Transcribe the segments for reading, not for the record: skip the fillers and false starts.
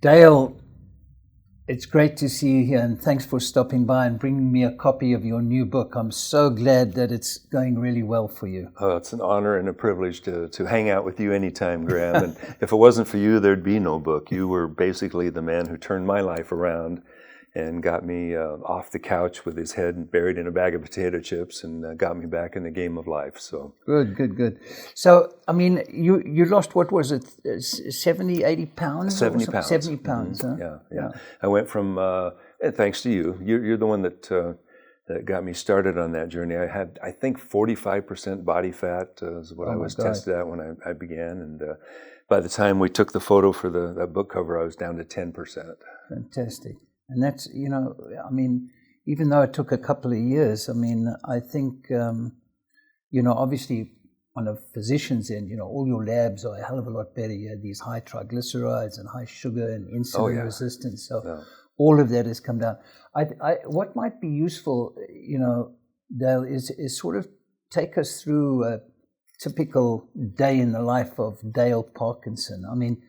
Dale, it's great to see you here, and thanks for stopping by and bringing me a copy of your new book. I'm so glad that it's going really well for you. Oh, it's an honor and a privilege to hang out with you anytime, Graham. And if it wasn't for you, there'd be no book. You were basically the man who turned my life around and got me off the couch with his head buried in a bag of potato chips and got me back in the game of life. So Good. So, I mean, you lost, what was it, 70, 80 pounds? 70 pounds. 70 pounds, mm-hmm. huh? Yeah. I went from, and thanks to you, you're the one that got me started on that journey. I had, I think, 45% body fat is what I was tested at when I began. And by the time we took the photo for that book cover, I was down to 10%. Fantastic. And that's, you know, I mean, even though it took a couple of years, I mean, I think, you know, obviously on a physician's end, you know, all your labs are a hell of a lot better. You had these high triglycerides and high sugar and insulin resistance. So all of that has come down. What might be useful, you know, Dale, is sort of take us through a typical day in the life of Dale Parkinson. I mean,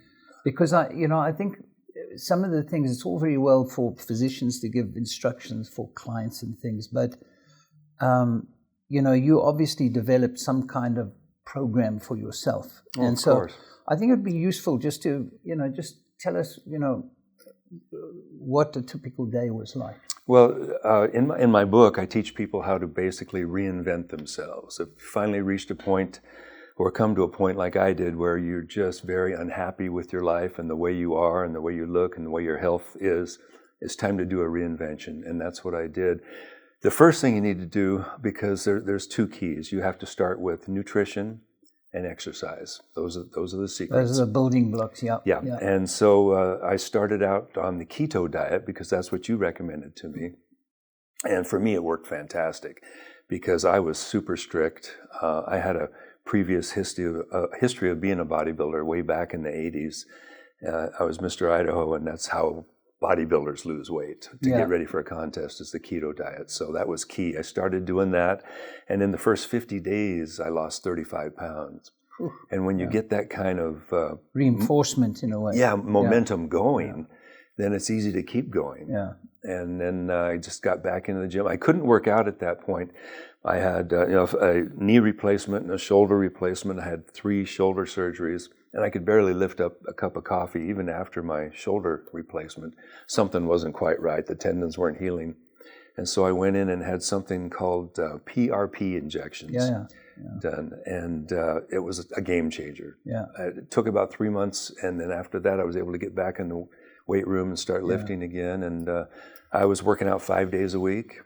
because I think some of the things, it's all very well for physicians to give instructions for clients and things, but, you know, you obviously developed some kind of program for yourself. Oh, and so course. I think it'd be useful just to, you know, just tell us, you know, what a typical day was like. Well, in my book, I teach people how to basically reinvent themselves. If you finally reached a point or come to a point like I did where you're just very unhappy with your life and the way you are and the way you look and the way your health is, it's time to do a reinvention. And that's what I did. The first thing you need to do, because there's two keys. You have to start with nutrition and exercise. Those are the secrets. Those are the building blocks, yeah. And so I started out on the Keto Diet because that's what you recommended to me. And for me, it worked fantastic because I was super strict. I had a previous history of being a bodybuilder way back in the 80s. I was Mr. Idaho, and that's how bodybuilders lose weight to get ready for a contest, is the keto diet. So that was key. I started doing that, and in the first 50 days, I lost 35 pounds. And when you get that kind of reinforcement in a way, momentum going, then it's easy to keep going. And then I just got back into the gym. I couldn't work out at that point. I had a knee replacement and a shoulder replacement. I had 3 shoulder surgeries, and I could barely lift up a cup of coffee even after my shoulder replacement. Something wasn't quite right. The tendons weren't healing. And so I went in and had something called PRP injections done. And it was a game changer. It took about 3 months, and then after that I was able to get back in the weight room and start lifting again. And I was working out 5 days a week.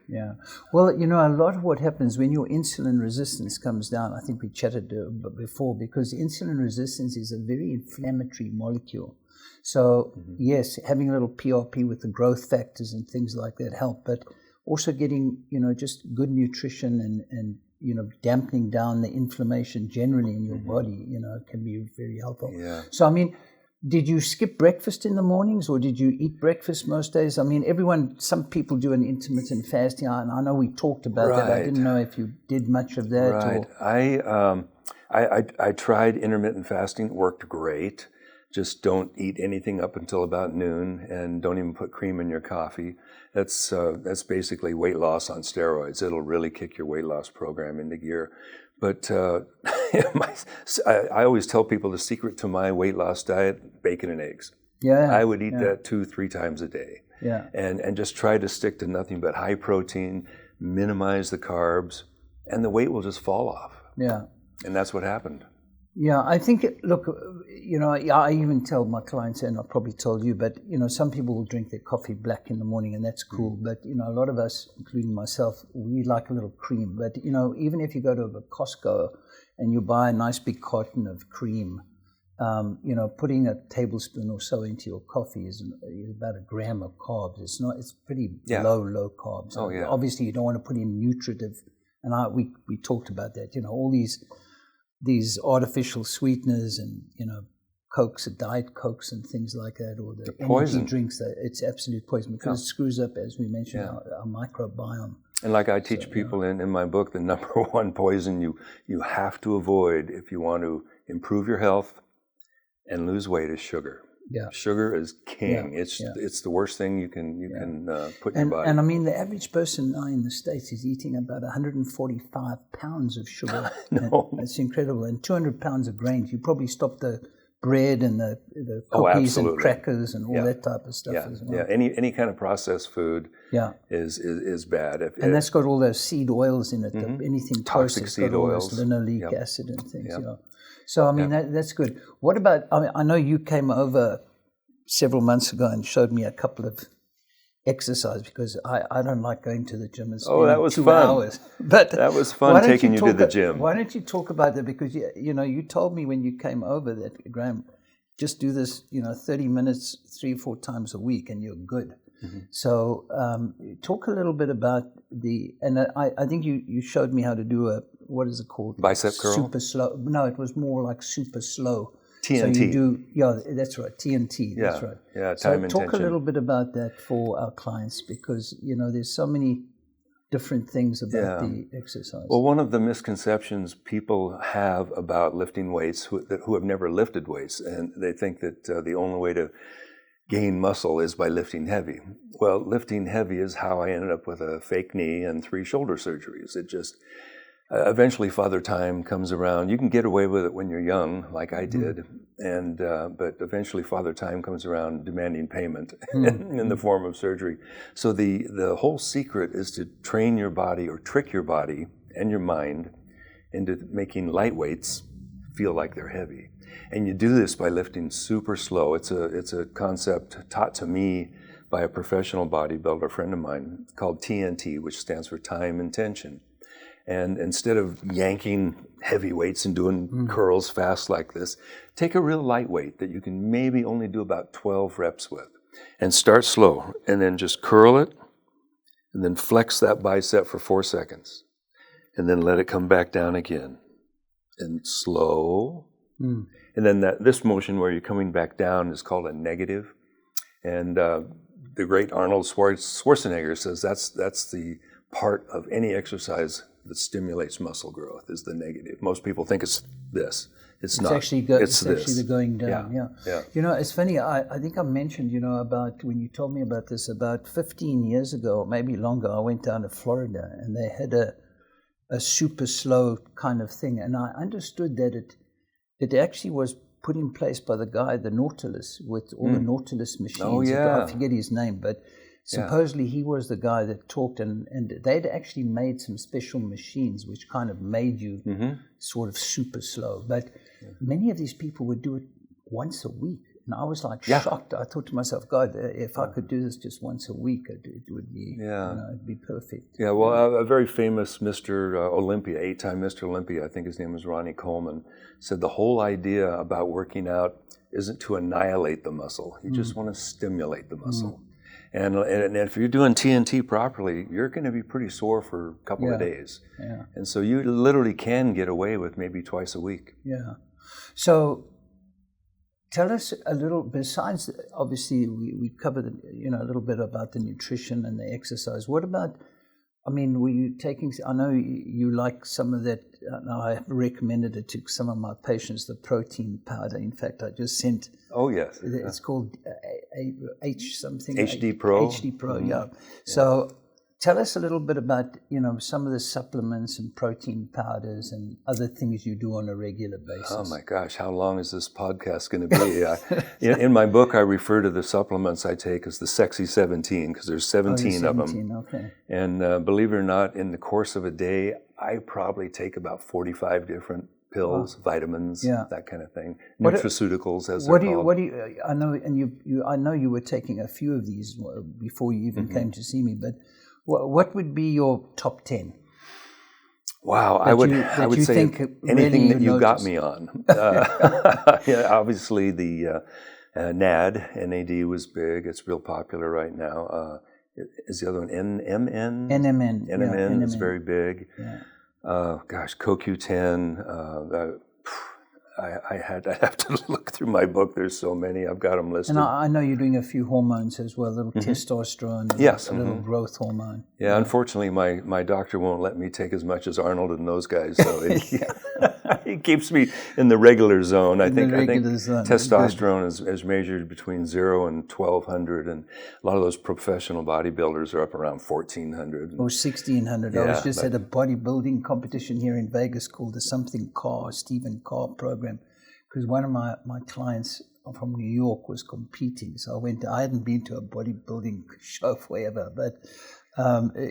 Well, you know, a lot of what happens when your insulin resistance comes down, I think we chatted before, because insulin resistance is a very inflammatory molecule. So, yes, having a little PRP with the growth factors and things like that help, but also getting, you know, just good nutrition and you know, dampening down the inflammation generally in your body, you know, can be very helpful. So, I mean, did you skip breakfast in the mornings, or did you eat breakfast most days? I mean, some people do an intermittent fasting, and I know we talked about that. I didn't know if you did much of that. I tried intermittent fasting. It worked great. Just don't eat anything up until about noon, and don't even put cream in your coffee. That's basically weight loss on steroids. It'll really kick your weight loss program into gear. But I always tell people the secret to my weight loss diet: bacon and eggs. I would eat that 2-3 times a day. And just try to stick to nothing but high protein, minimize the carbs, and the weight will just fall off. And that's what happened. I think, look, you know, I even tell my clients, and I probably told you, but, you know, some people will drink their coffee black in the morning, and that's cool. But, you know, a lot of us, including myself, we like a little cream. But, you know, even if you go to a Costco and you buy a nice big carton of cream, you know, putting a tablespoon or so into your coffee is about 1 gram of carbs. It's pretty low carbs. Obviously, you don't want to put in nutritive, and we talked about that, you know, all these artificial sweeteners and, you know, Cokes, Diet Cokes and things like that, or the energy drinks, it's absolute poison because it screws up, as we mentioned, our microbiome. And like I teach people in my book, the number one poison you have to avoid if you want to improve your health and lose weight is sugar. Yeah. Sugar is king. It's the worst thing you can put in your body. And I mean, the average person now in the States is eating about 145 pounds of sugar. No. It's incredible. And 200 pounds of grains. You probably stop the bread and the cookies and crackers and all that type of stuff as well. Yeah, any kind of processed food is bad. And that's got all those seed oils in it. Anything toxic seed oils, linoleic acid and things. So I mean that's good. What about? I know you came over several months ago and showed me a couple of exercise, because I don't like going to the gym and spending that was 2 fun. hours. But that was fun taking you to the gym. Why don't you talk about that? Because you told me when you came over that, Graham, just do this 30 minutes 3 or 4 times a week and you're good. So talk a little bit about I think you showed me how to do what is it called? Bicep curl? Super slow. No, it was more like super slow. TNT. So you do, that's right, TNT, that's right. Yeah, so time talk intention. a little bit about that for our clients, because, there's so many different things about the exercise. Well, one of the misconceptions people have about lifting weights who have never lifted weights, and they think that the only way to gain muscle is by lifting heavy. Well, lifting heavy is how I ended up with a fake knee and 3 shoulder surgeries. It just... eventually, Father Time comes around. You can get away with it when you're young, like I did, but eventually Father Time comes around demanding payment in the form of surgery. So the whole secret is to train your body, or trick your body and your mind into making light weights feel like they're heavy. And you do this by lifting super slow. It's a concept taught to me by a professional bodybuilder friend of mine called TNT, which stands for time intention. And instead of yanking heavy weights and doing curls fast like this, take a real light weight that you can maybe only do about 12 reps with, and start slow, and then just curl it, and then flex that bicep for 4 seconds, and then let it come back down again, and slow. And then this motion where you're coming back down is called a negative. And the great Arnold Schwarzenegger says that's the part of any exercise that stimulates muscle growth, is the negative. Most people think it's this. It's not. It's actually the going down. Yeah. It's funny. I think I mentioned, about when you told me about this about 15 years ago, or maybe longer. I went down to Florida and they had a super slow kind of thing, and I understood that it actually was put in place by the guy, the Nautilus, with all the Nautilus machines. Oh yeah. I forget his name, but. Supposedly he was the guy that talked, and they'd actually made some special machines which kind of made you sort of super slow. But many of these people would do it once a week. And I was like shocked. I thought to myself, God, if I could do this just once a week, it would be, it'd be perfect. Yeah, well, a very famous Mr. Olympia, 8-time Mr. Olympia, I think his name was Ronnie Coleman, said the whole idea about working out isn't to annihilate the muscle. You just want to stimulate the muscle. And if you're doing TNT properly, you're going to be pretty sore for a couple of days. Yeah. And so you literally can get away with maybe twice a week. Yeah. So tell us a little, besides, obviously, we covered, a little bit about the nutrition and the exercise. What about, were you taking, I know you like some of that, I have recommended it to some of my patients, the protein powder. In fact, I just sent. Oh, yes. It's called H something. HD Pro. HD Pro, yeah. So tell us a little bit about, some of the supplements and protein powders and other things you do on a regular basis. Oh, my gosh. How long is this podcast going to be? In my book, I refer to the supplements I take as the Sexy 17, because there's 17 of them. Okay. And believe it or not, in the course of a day, I probably take about 45 different pills, vitamins, that kind of thing. Nutraceuticals, as they're called. I know, and I know you were taking a few of these before you even came to see me, but what would be your top 10? Wow, I would say anything really that you got me on. Obviously, the NAD was big. It's real popular right now. Is the other one NMN? NMN. NMN is very big. Yeah. CoQ10. I'd have to look through my book. There's so many. I've got them listed. And I know you're doing a few hormones as well, a little testosterone, a little growth hormone. Yeah, unfortunately, my doctor won't let me take as much as Arnold and those guys. So he It keeps me in the regular zone. I think zone. Testosterone is measured between 0 and 1200, and a lot of those professional bodybuilders are up around 1400. Or 1600. I was just at a bodybuilding competition here in Vegas called the Stephen Carr program, because one of my clients from New York was competing. So I hadn't been to a bodybuilding show forever, but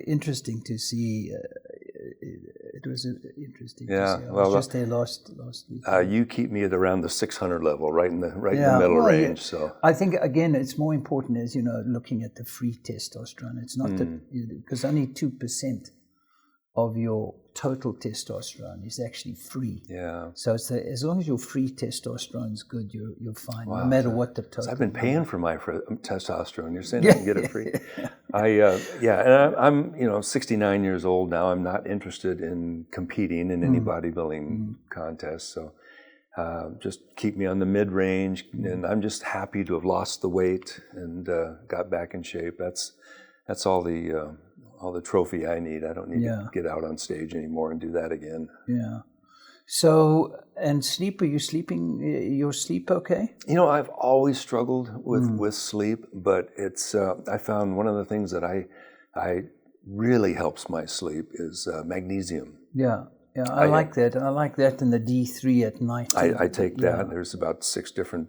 interesting to see. It was interesting to see. I was just there last week. You keep me at around the 600 level, right in the middle range. Yeah. So I think, again, it's more important, as you know, looking at the free testosterone. It's not because only 2% of your total testosterone is actually free. Yeah. So it's as long as your free testosterone is good, you're fine, no matter what the total. I've been paying for my testosterone. You're saying I can get it free? And I'm 69 years old now. I'm not interested in competing in any bodybuilding contest. So just keep me on the mid-range, and I'm just happy to have lost the weight and got back in shape. That's all the trophy I need. I don't need to get out on stage anymore and do that again. Yeah. So, and sleep, are you sleeping, your sleep okay? I've always struggled with sleep, but it's, I found one of the things that I really helps my sleep is magnesium. Yeah. Yeah, I like that. I like that in the D3 at night. I take that. There's about 6 different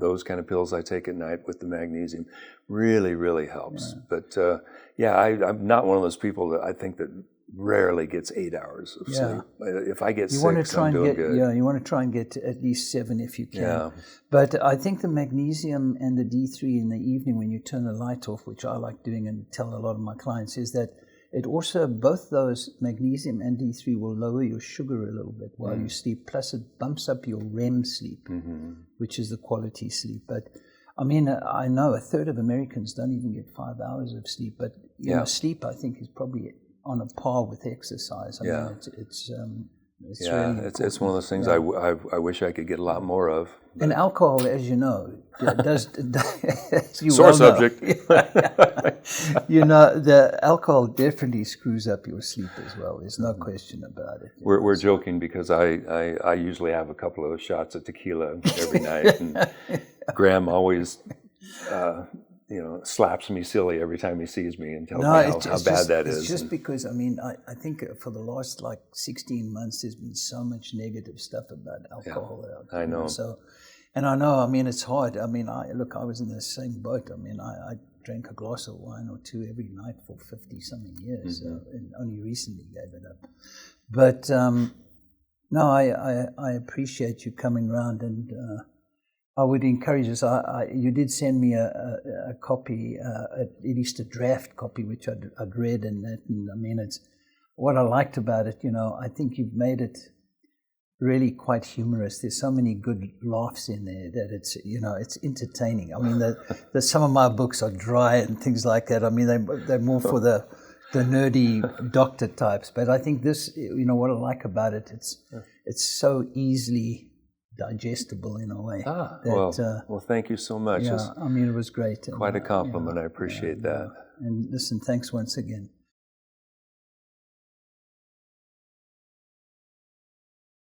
those kind of pills I take at night with the magnesium. Really, really helps. But I'm not one of those people that I think that rarely gets 8 hours of sleep. If I get 6, I'm doing good. Yeah, you want to try and get at least 7 if you can. Yeah. But I think the magnesium and the D3 in the evening when you turn the light off, which I like doing and tell a lot of my clients, is that it also, both those magnesium and D3 will lower your sugar a little bit while you sleep. Plus it bumps up your REM sleep, which is the quality sleep. But I mean, I know a third of Americans don't even get 5 hours of sleep. But you know, sleep, I think, is probably on a par with exercise. I mean, it's really it's one of those things I wish I could get a lot more of. And alcohol, as you know, does sore subject. The alcohol definitely screws up your sleep as well. There's no question about it. We're joking because I usually have a couple of shots of tequila every night, and Graham always slaps me silly every time he sees me and tells me how bad that is. It's just because, I mean, I think for the last 16 months there's been so much negative stuff about alcohol out there. I know. So, and I know, I mean, it's hard. I mean, I was in the same boat. I mean, I drank a glass of wine or 2 every night for 50-something years, and only recently gave it up. But no, I appreciate you coming around, and I would encourage us. You did send me a copy, at least a draft copy, which I'd read, and I mean, it's what I liked about it. I think you've made it really quite humorous. There's so many good laughs in there that it's entertaining. I mean, some of my books are dry and things like that. I mean, they're more for the nerdy doctor types. But I think this, what I like about it, it's so easily digestible in a way. Well, thank you so much. Yeah, I mean, it was great. Quite a compliment. I appreciate that. And listen, thanks once again.